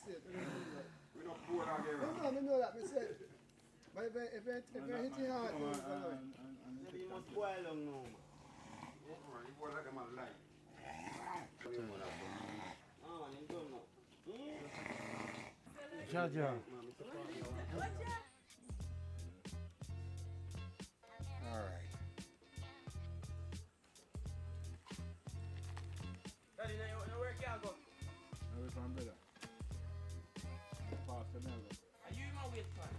mistake. We don't pour that again. No, I know that mistake. But if it hit it hard, You must boil them now. You pour like a man light. Oh, man, you don't know. Jaja. Alright. Daddy, now where can I go? I was from brother. Pass the melon. Are you in my weight fan?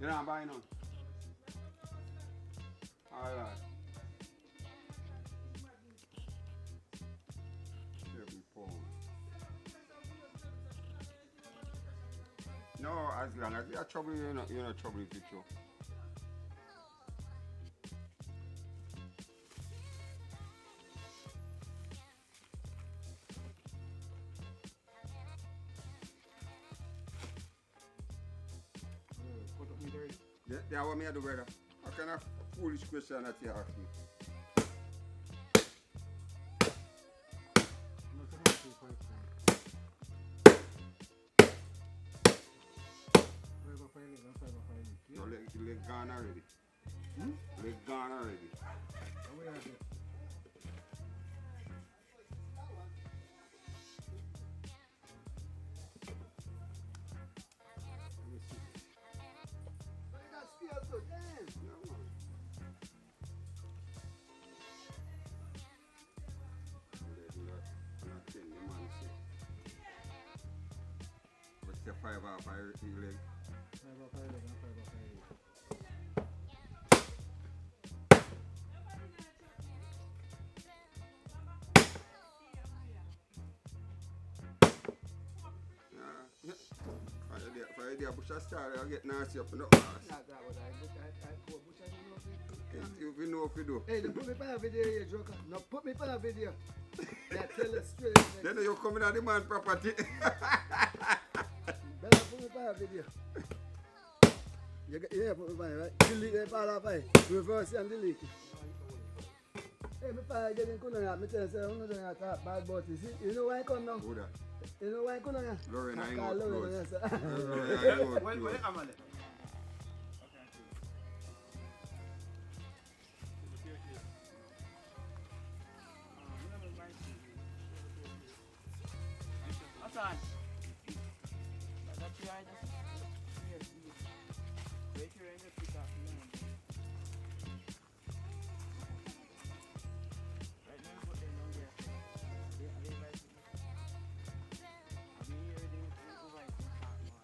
You're not buying none? Alright. Every phone. No, as long as you have trouble, you're not trouble with it, too. That's what me do, brother. What kind of foolish question that you ask me? No, leg gone already. Leg gone already. What's the 5 off my leg? 5 off 5 leg and 5 off 5 leg. Friday, Bush star, I get nasty up in the Not that what I put Bush, I don't know if you know if you do. Hey, they put me on a video here, Joker. No, put me on a video. That tell us straight. Then you coming out the man property. Better put me on a video. Yeah, put me on it, right? Delete that part of it. Reverse and delete it. Hey, before I get in Kunanga, I tell you, I'm not going to talk bad about it. You know why I come now? Who that? You know why I come now? Lauren, I ain't call got Lauren. close. When you come on it? Hassan. That's your idea. Wait here and just pick up. Right now, put them down there. They like it. I'll be here, they go right and start, man.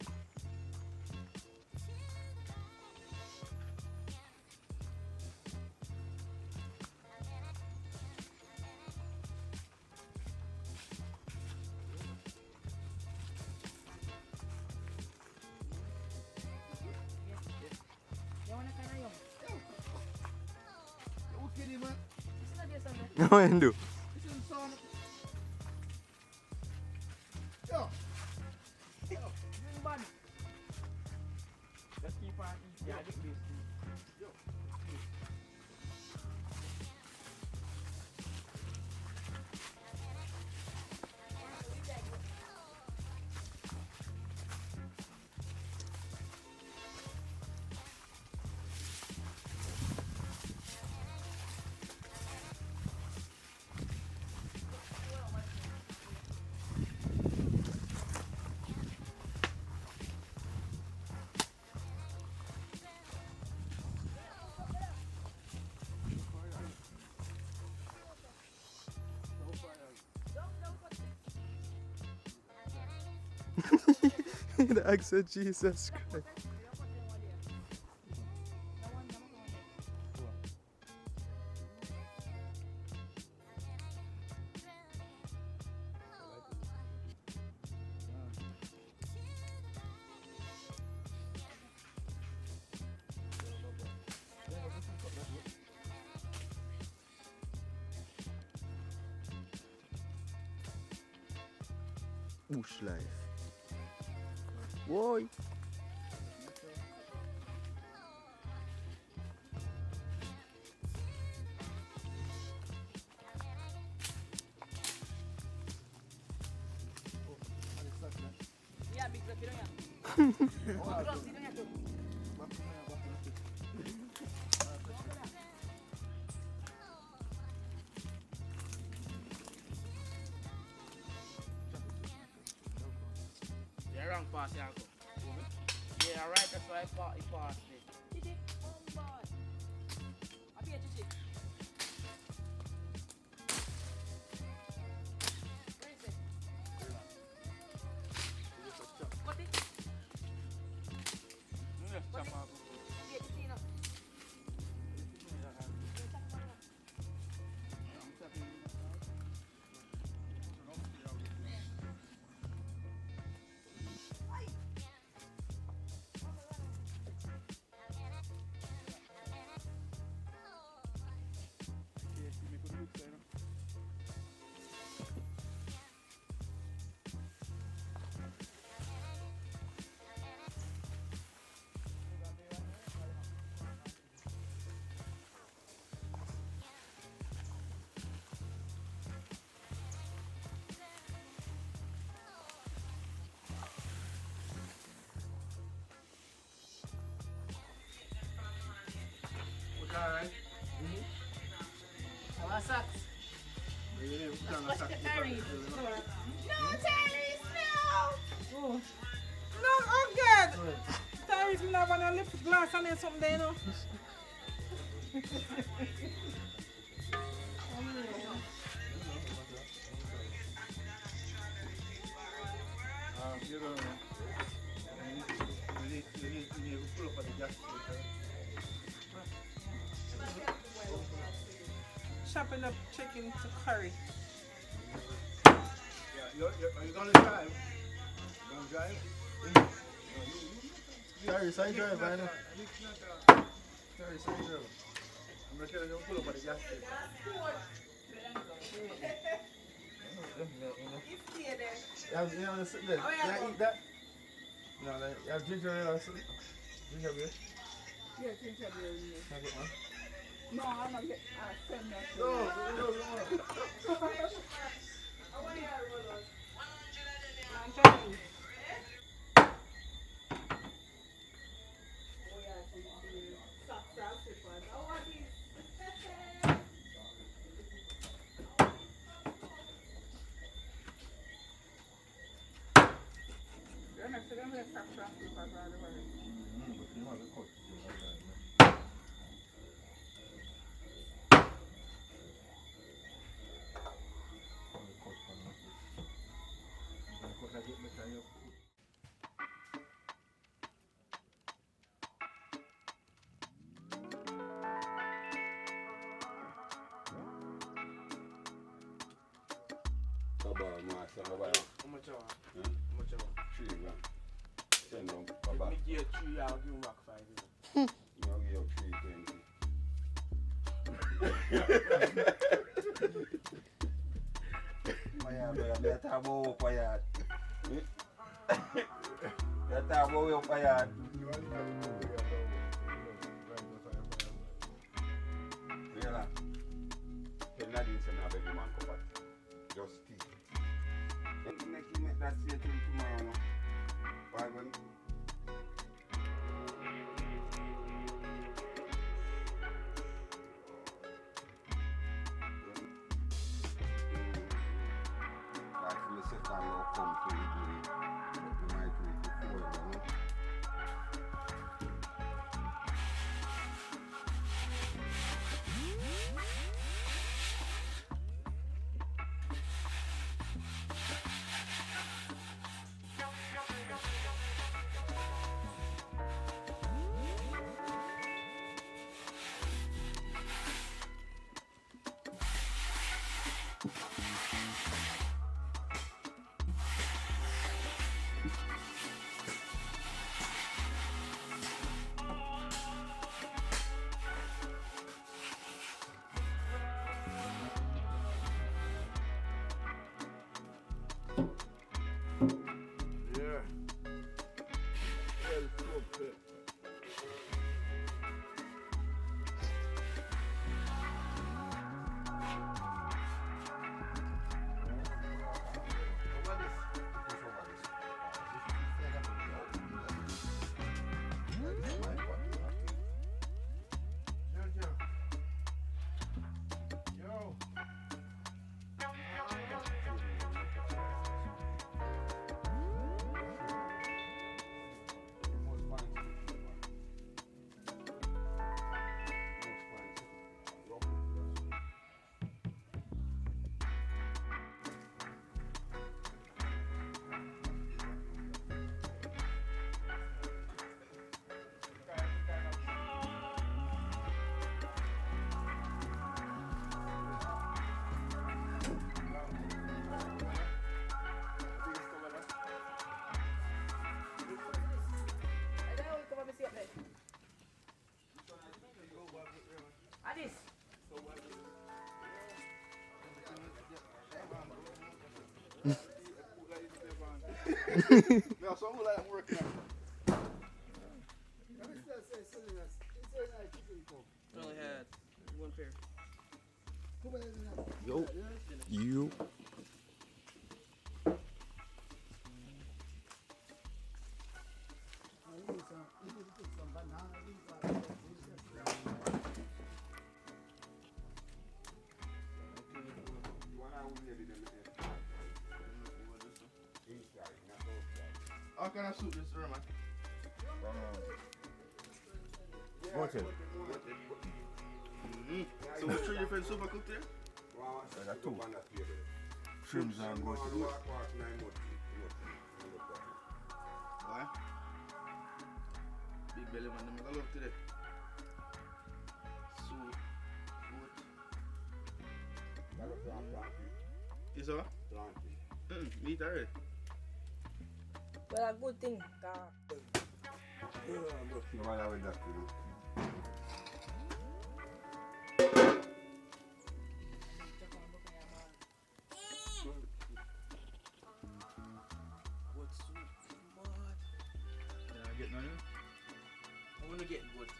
What you do? Listen to sound. Yo. Bring bad. Just keep on eating. Yeah, get this. The accent, Jesus Christ. Bush life. Why? Yeah, big club, you don't have. Club, you don't have to. Yeah, wrong pass, yeah, uncle. Yeah, right, that's why he passed it. Chichi, oh boy. Up here, Chichi. Where is it? Cut it. Cut it. Here, Chichi, no. Alright. Our socks. No, Tyrese, no! No, oh God! Tyrese, me not want a lip glass and then something there, you know. You need to pull up at the gas station. Chopping up chicken to curry. Yeah, are you gonna drive? You gonna drive? Sorry, side drive, I know. Sorry, side drive. I'm gonna tell you to pull up at the gas station. You want to sit there? Can I eat that? No, you have ginger ale or something? Ginger beer? Yeah, ginger beer. Can I get one? No, I'm not getting send that. No. I'm telling you. How much hour? Hmm? How much hour? 3 grand. Send them, If Baba. me give you 3, I'll give you back 5. I'll give you 320. Payat, dia tahu payat. Dia tahu yang payat. Iyalah. Kena di sana bagi mangkok. Just tea. Make that say till tomorrow. Why when? Come to Italy, but you might do it before, you know. Yeah. Well cooked. Yo. Adis. No, so I'm like I'm working on it. Only had one pair. Yo. You. How can I suit this, sir, man? Button. So we 3 different super cooked there? I got 2. Shrimps and goat. Why? Big belly man, I love today. Soup, goat. Is that? Meat already. Well, a good thing. What soup? What? Yeah, I get none. I want to get good.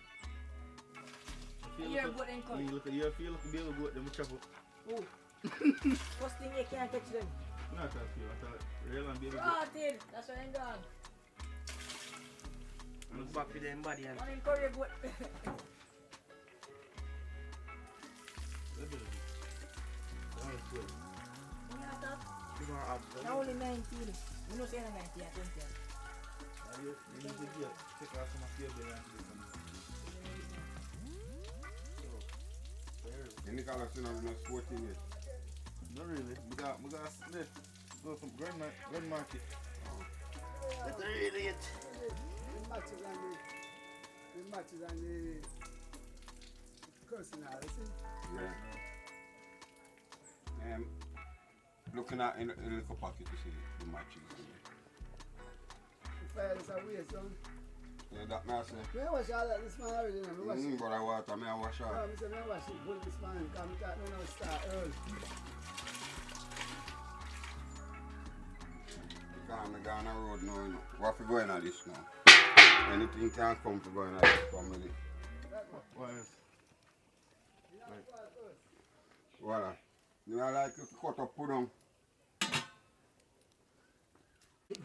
You're good and You cut. look at you feel like a baby goat, then we chop up. Oh. First thing you can't touch them. Not that feel, I thought real and baby goat. Rotted. That's why I'm gone. I'm back with them body and On in Korea, good. we're gonna have Now only 19. You know, say 19 and 20. You need to get, take out some of your belly and do some. Any color soon I'm not 14 yet. Not really. We got split. Go from Grand Market. That's really it. The matches and the cursing out, you see? Yeah. Looking at in a little pocket to see the matches. The fire is away, son. Yeah, that me I say. Me wash all that this man already, you know. Me wash it. But I water, me I wash No, out. me say me wash it full this man, because me thought me now start early. Because I'm going on the road now, you know. What for going on this now? Anything can come for going on this family. What else? Voilà. You know, I like to cut up, put on.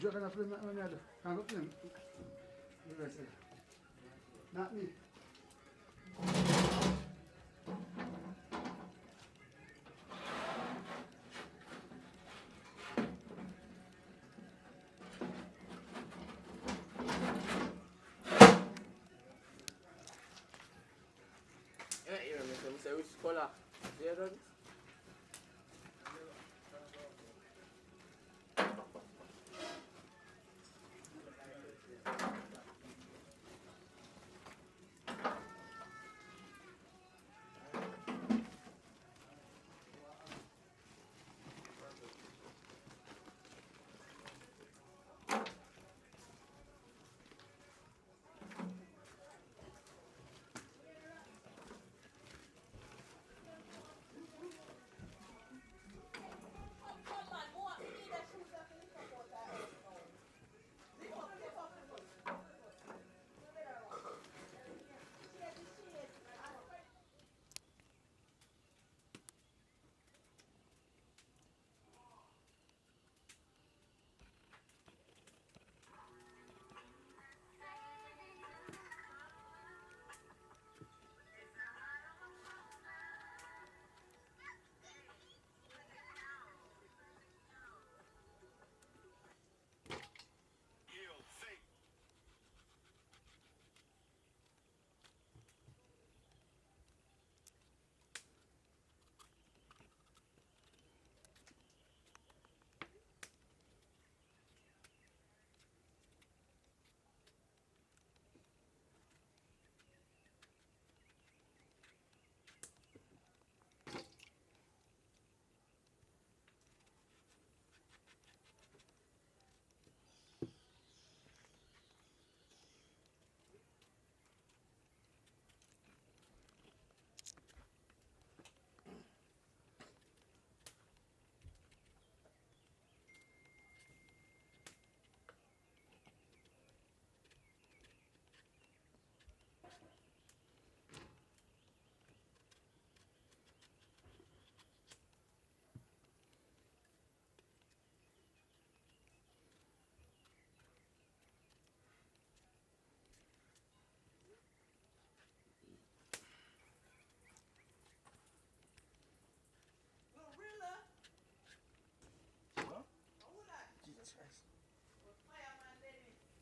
You're going to film that one, I'm going to film. Not me. Yeah, you know, me say which color? You know?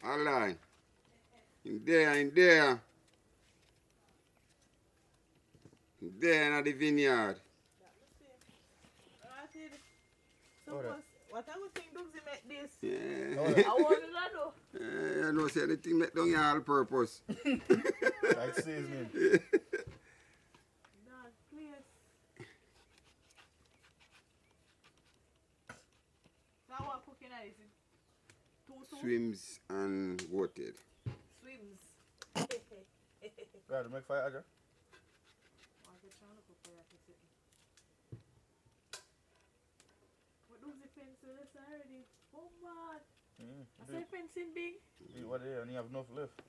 Alright. In there. In there in the vineyard. What I would think Dugsy make this? Yeah. I want to know. You know, say anything make down here all purpose. Like seasoning. Dog, please. Now what cooking is it? Two? Swims and goated. Swims. Right, to make fire, Adra? What does the pencil is already? Oh man. I Big. say fencing big. What there, and you have enough left.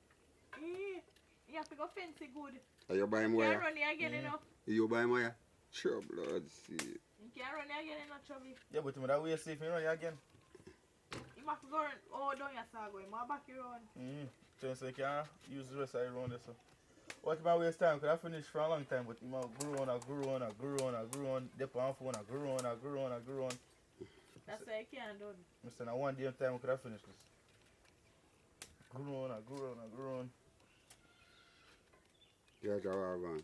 You have to go fencing good. Are you buying You wire? can't run here again, you know. You buying wire? Sure, blood. See. You can't run here again, you know, Chubby. Yeah, but that way safe, you know, you again. You must go run, down your saw going. My back you run. So you can't use the rest of the round there, so. What my waste time, because I finished for a long time, but you know, grew on, dip on phone, I grew on. That's why you can't do it. Mr. Now one day time, could I finish this? Grew on. Yeah, that's how I'm going.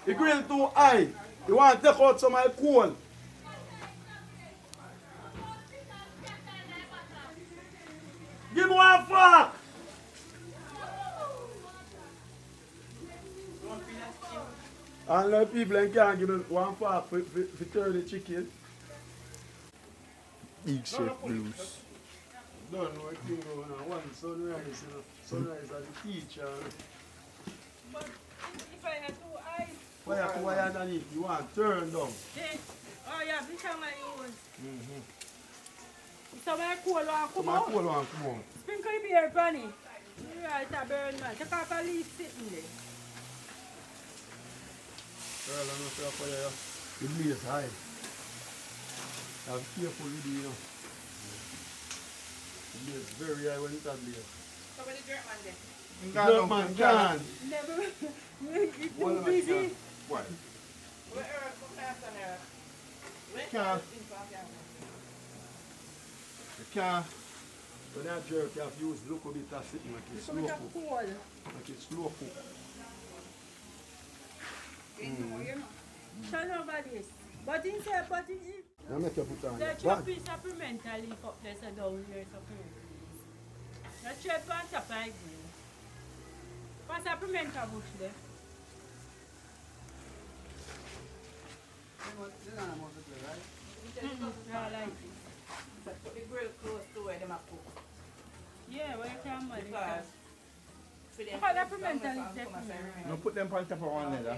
The grill too high. You want to take out some of my coal. Give me one fork. And the people them can't give me 1 fork for 30 chicken. Big Chef Bruce. Don't know what thing going on. One sunrise, you know. Sunrise as a teacher. But if I had 2 eyes, Why you have to wire underneath? You want to turn down. then, oh yeah, this is my own. So when I cool one So come my out, cool one come on. sprinkle the beer on it. Right, a burn man. Take off a leaf sitting there. Girl, I'm not sure for you. The blaze high. Have careful with it, you know. The blaze very high when it's a blaze. So when the dirt man there. Look man, can. Never, it's Well, too busy. Why? Where Earth come fast on Earth? Where Can't. Earth in front of you? You can't. When that jerk, you have to use local bit of sitting like it's So slow it's a cook. cool. Like it's slow cook. Turn over this. But inside, Now make you put on the your chop bag. is supplemental leaf up there, so down here supplemental. The chop on top like this. But supplemental bush there. Yeah, like this. But put the grill close to where them are cook. Yeah, where you can manage Because that. for them Look at that cook, pimental some leaf come there. and say, No put them on top of one another.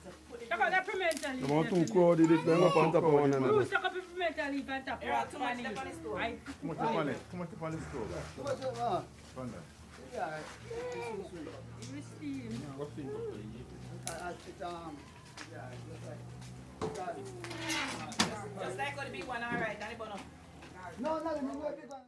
So put the Look at that pimental leaf. You want there. too crowded if them up on top of one another. Bruce, look at the pimental leaf on top. Yeah, too much left on the stove. Right. Too much up on it. Too much up on the stove. Too much of that. On that. Yeah, it's so sweet. You will steam. What's in the Yeah, just like. Just like how the big one, alright, Danny Bono. No, no, no, no, big one.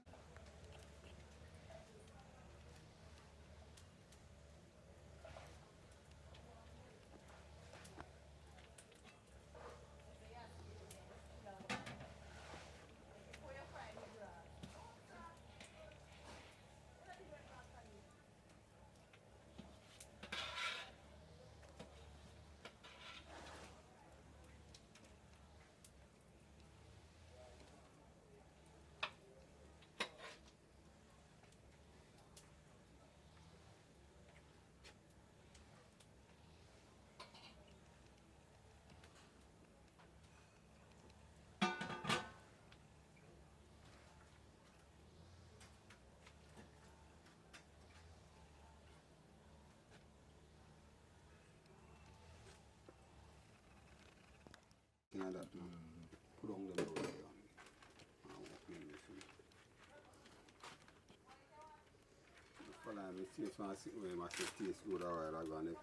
Yeah, that put on the lower on. Follow me, see if I sit with him, I can taste good or I go and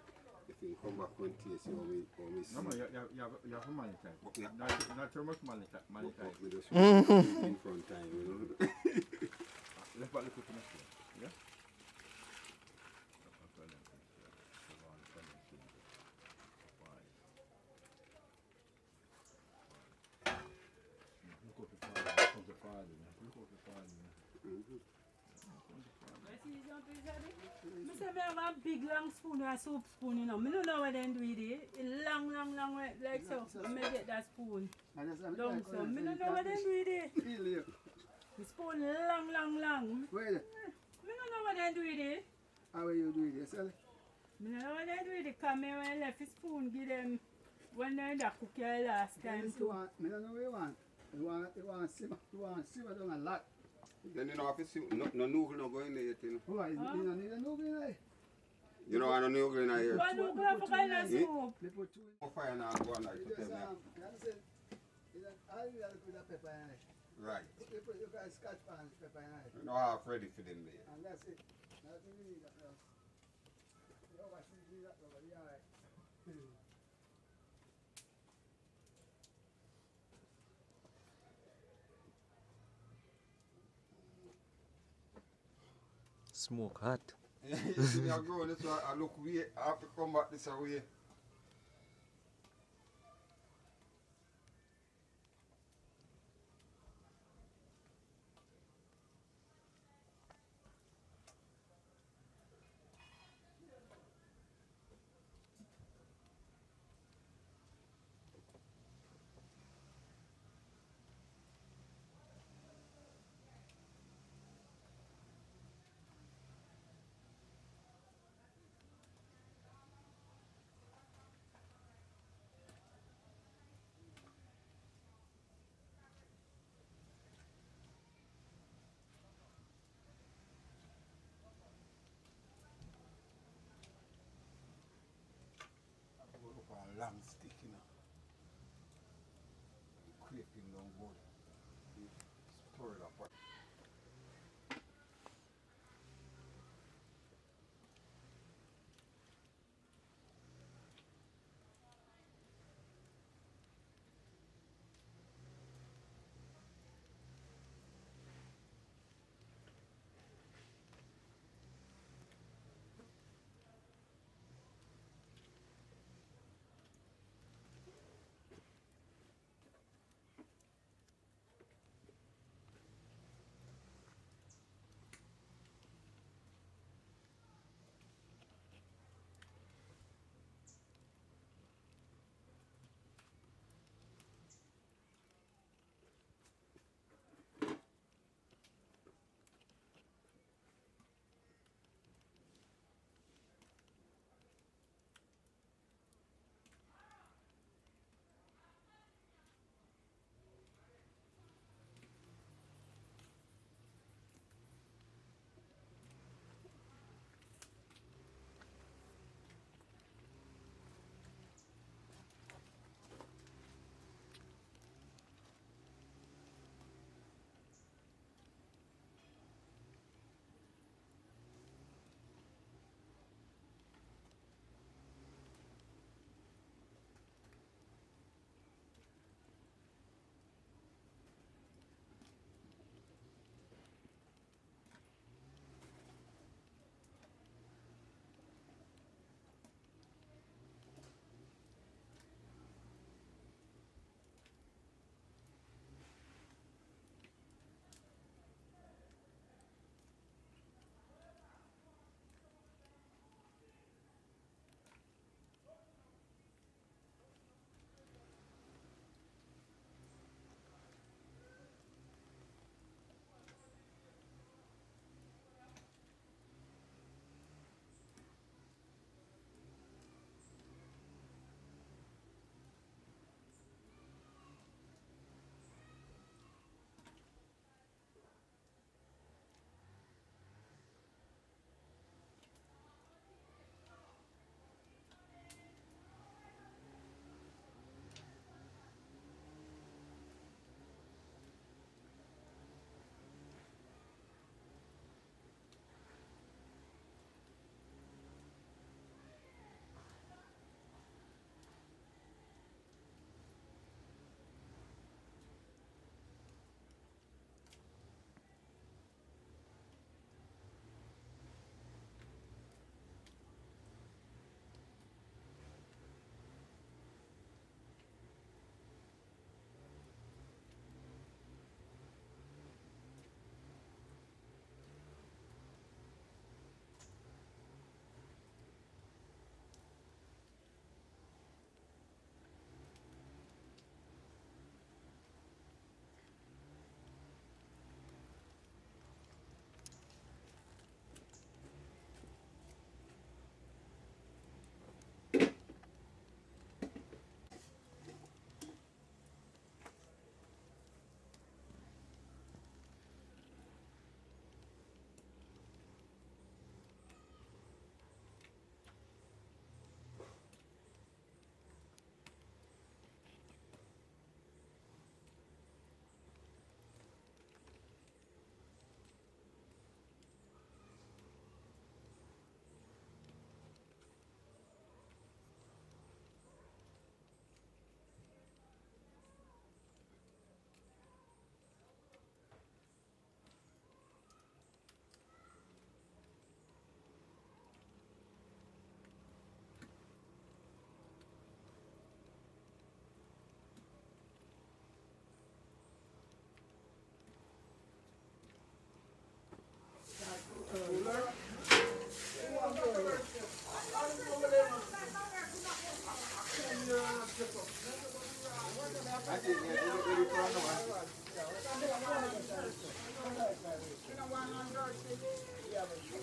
if he come back and taste you, or me see. No, man, you have a money type. Yeah. Not too much money type. Money type. Me just in front time, you know. Left back the cooking machine. Yeah? I say me have a big long spoon or a soup spoon, you know. I don't know what they do with it. It's long, like so. I may get that spoon. Long so. I don't know what they do with it. The spoon long. Wait, I don't know what they do with it. how are you doing yourself? I don't know what they do with it. Because when I left the spoon, give them when they cook your last time You too. want, I don't know what you want. You want simmer down a lot. Then you know, if it's no noodle no go in there yet, you know. Why? You don't need a noodle in there. You know, I don't know you're going to hear. One who go for kind of soup. They put two in. More fire now and go on like You to just, tell me. you understand? All you have to put that pepper in it. Right. You got a scotch pan pepper in it. You know how ready for them there. And that's it. Nothing you need that else. You know what you need that rubber, yeah, alright. Smoke hot. You see me, I go on this way, I look way, I have to come back this way.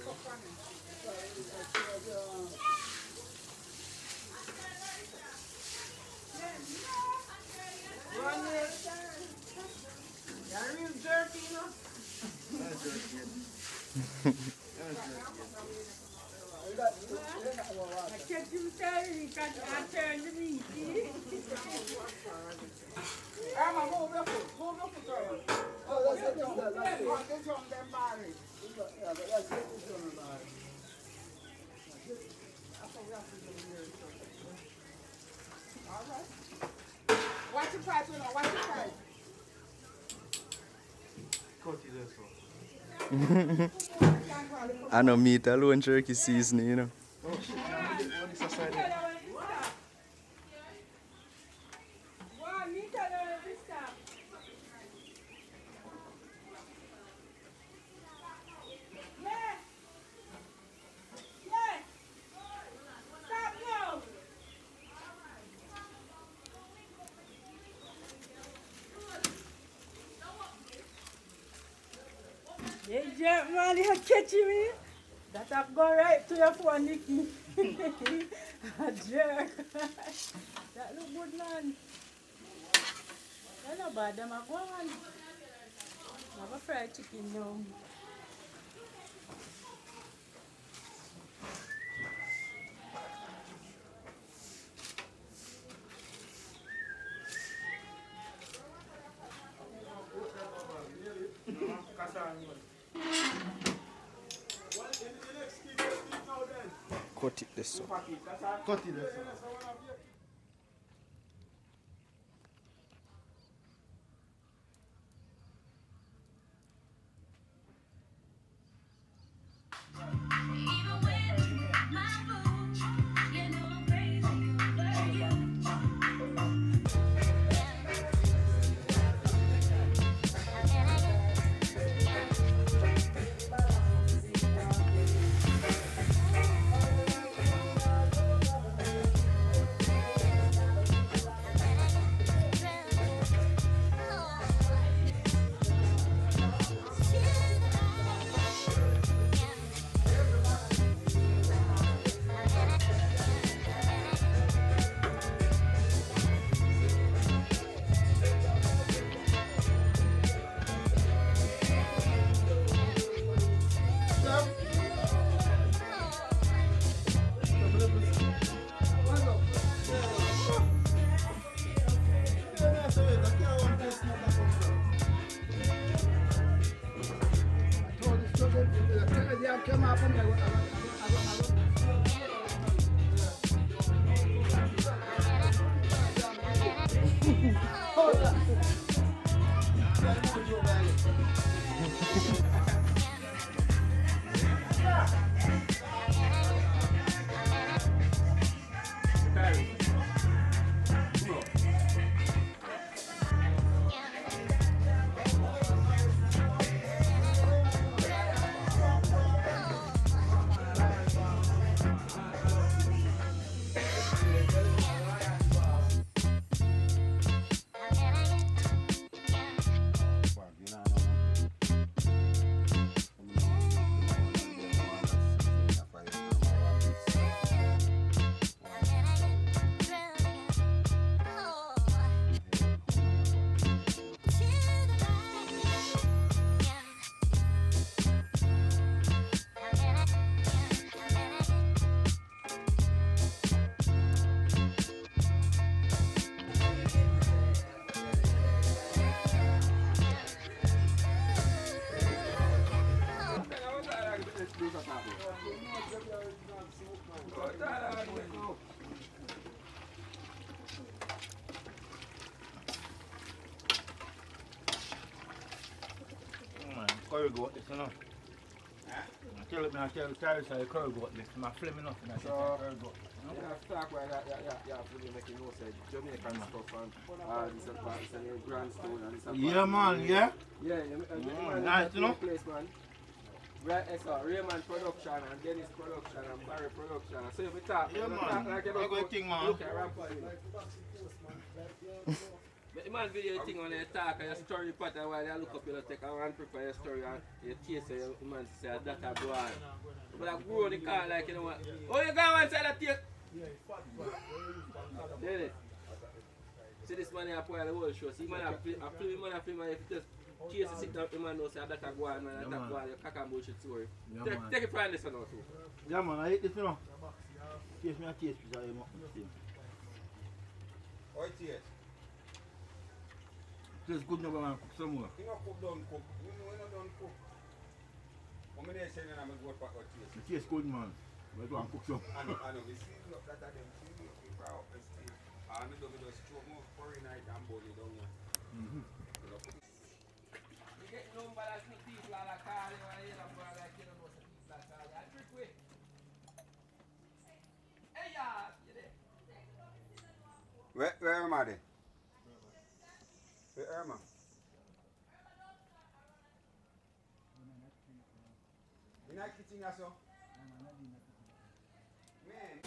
You're real jerky, you know? I kept him telling because I turned the meat. Emma, move your foot. Move your foot around. Oh, that's it. That's it. What is on them barrels? Yeah, but that's it. It's on the line. Alright. Watch your price, you know. Watch your price. Cut it there, so. I know meat alone jerky seasoning, you know. Oh shit, man, what is this side there? Wow, meat alone every stop. Yeah. Yeah. Stop now. Hey, Jack, man, you're catching me. That I go right to your phone, Nicky. A jerk. That look good, man. I know bad, them are going. Have a fried chicken now. Cut it this way. Cut it there, so. Come up and Curry goat this, you know. I tell the Tyrus I curry goat this. My flame enough and I say curry goat. You have to talk about that, yeah, really make you know, say Jamaican stuff and this and a grandstone and this and Yeah, man, yeah. Yeah, nice, you know. Place, man. Raymond Production and Dennis Production and Barry Production. So if we talk, Yeah, we man. talk like you I got a thing, man. look at rap. But the man video thing when you talk and you story pattern while you look up, you take and prepare your story and you taste it, the man say that a go on. But I grow the car like you know what. Oh, you go one side that take. Did it? See this man here play the whole show. See man I film man if you just chase the sit down, the man knows that a go on, man, that go on, you cock and bullshit story. Take it from this one also. Yeah man, I hate this you know. Taste me a taste piece of him. How it taste? Tastes good now, man. Cook some more. You know cook, don't cook. You know you don't cook. How many days saying I'm going to go for taste? It tastes good, man. But go and cook some. I know, we season up that them season up the brow and steam. And we do just throw more curry night and boil it down here. You get number that's no people that call you and you don't go like you don't know some people that call you. I trick way. Hey, yeah, you there? Where am I there? Where am I? In that kitchen also? Man.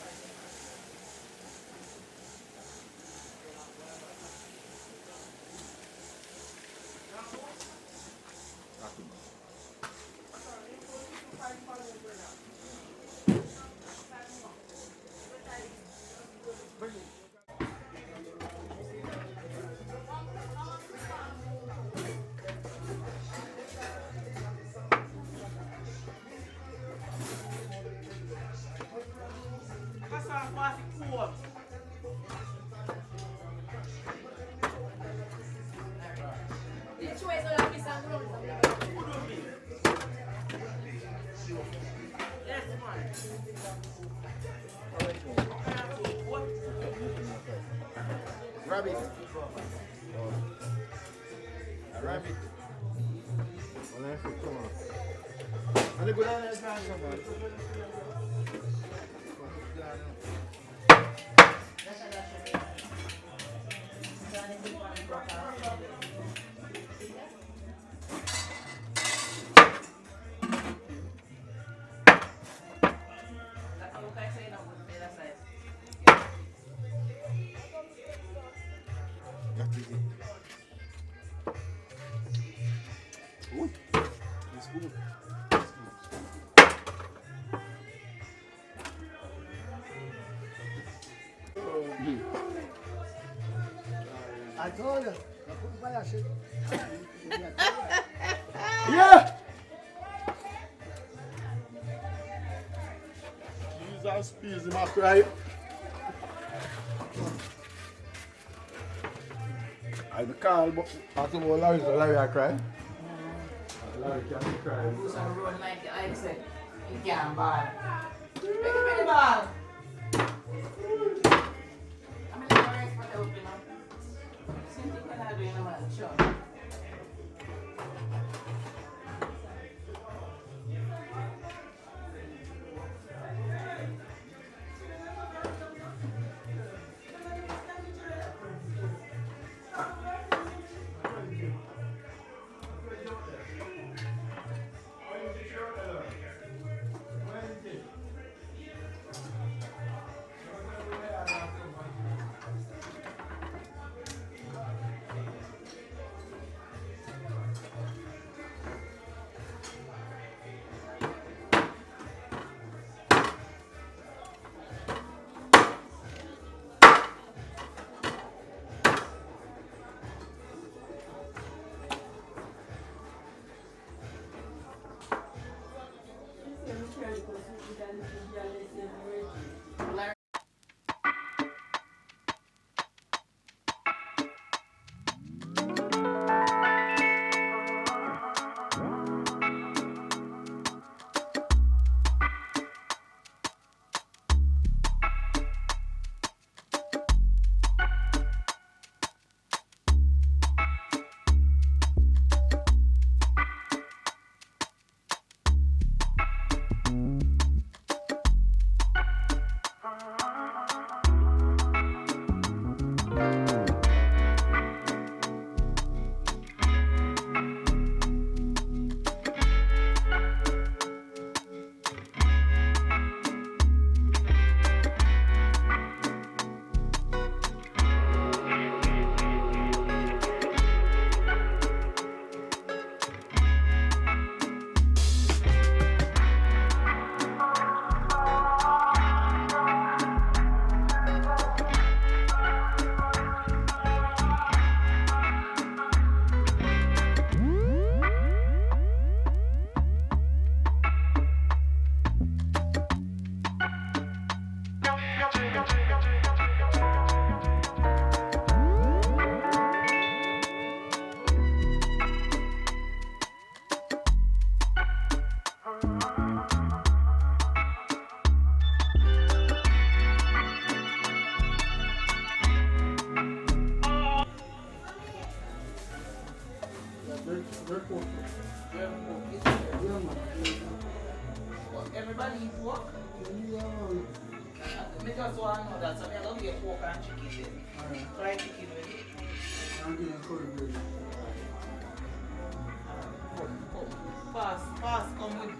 Rabbit. A rabbit. Well, I put some on. And they go down there and find some man. I told you, I couldn't buy a shit. Yeah! Jesus, peace, him a cry. I call, but after about Larry, so Larry a cry. Larry can't cry. Who's on the road like the ice said? He can't ball. Make it pretty ball. I'm going to rest for the open up. Same thing when I do in the man, sure. Me just want to know that, so I'm going to get pork and chicken. Fried chicken with it. I'm getting cold. Fast, come with me.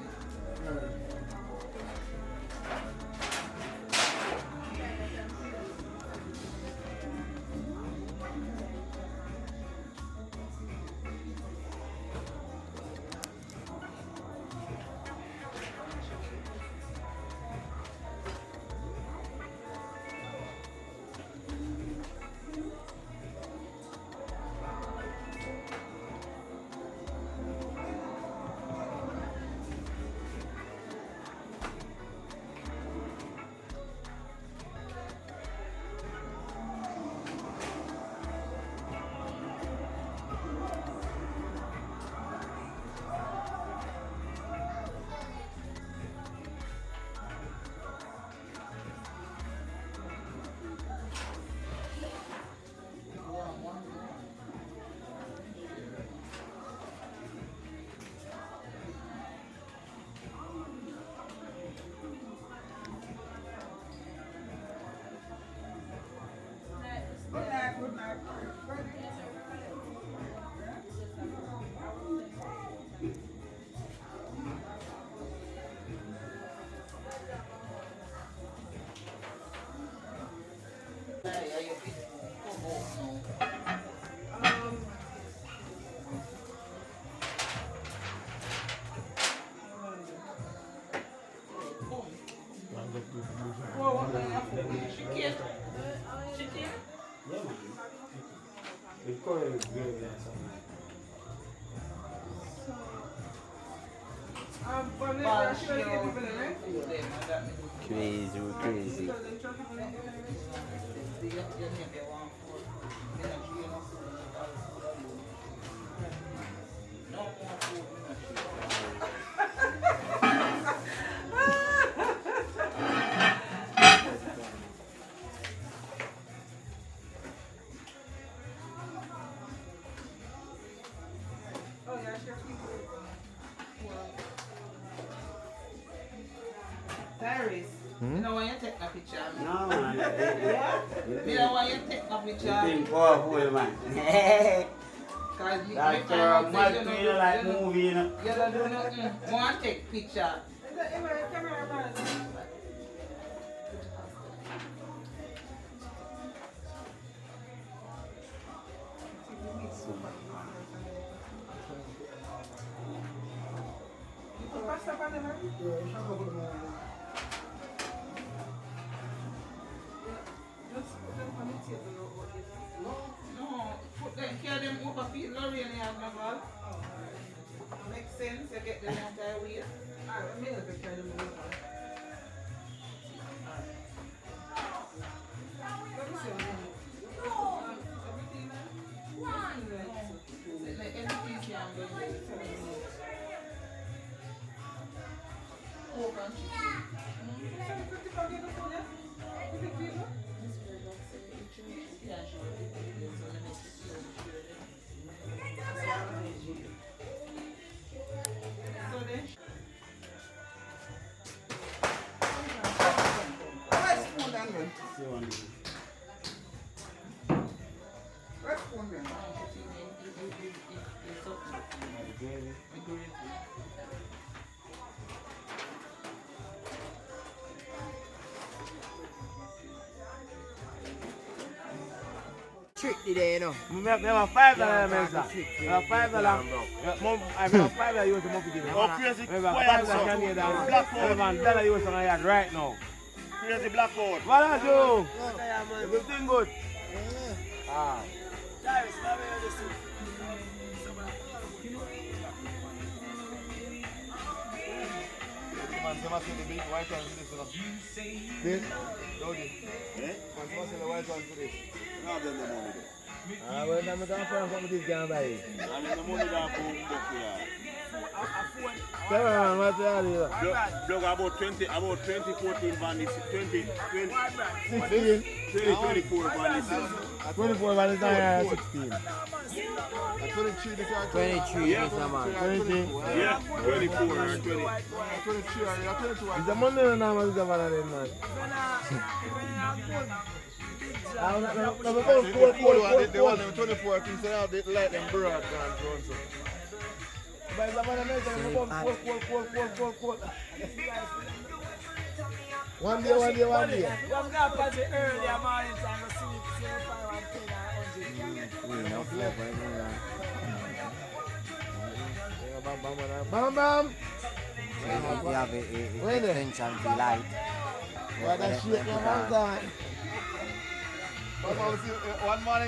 Crazy. Tyrese, you know why you take a picture? No, man. Yeah? You know why you take a picture? You think powerful, man. That's for a mad thing, you like movie, you know. You don't do nothing. Want to take picture. Carry them over feet, Lorraine has no ball. Makes sense, you get them out of weight. Alright, me look at carry them over. Tricky there, you know. Me have $5, man, sir. Me have $5. I have $5 you want to move it. Oh, crazy. Me have $5 can get down. $1 you want to get right now. Crazy blackboard. What I do? Everything good. Ah. Man, see the big white one to this, you know. This? Dodgy. Eh? Man, see the white one to this. No, then the money. Well, I'm going to find something this guy buy. I mean, the money down for book here. Cameraman, what you are doing? Block about 2014 bandits, 20, 20, 16. 24 bandits. 24 man is not 16. 23 this year. 23 Yeah. is a man. 20. Yeah, 24 or 20. 23 or 22. Is the money or not man governor then man? They want them 24 things they have, they like them broad and drone so. But the money make them go One day. We have got to the earlier morning time to see Bam bam. we have a extension to light. What a shit, no man. One morning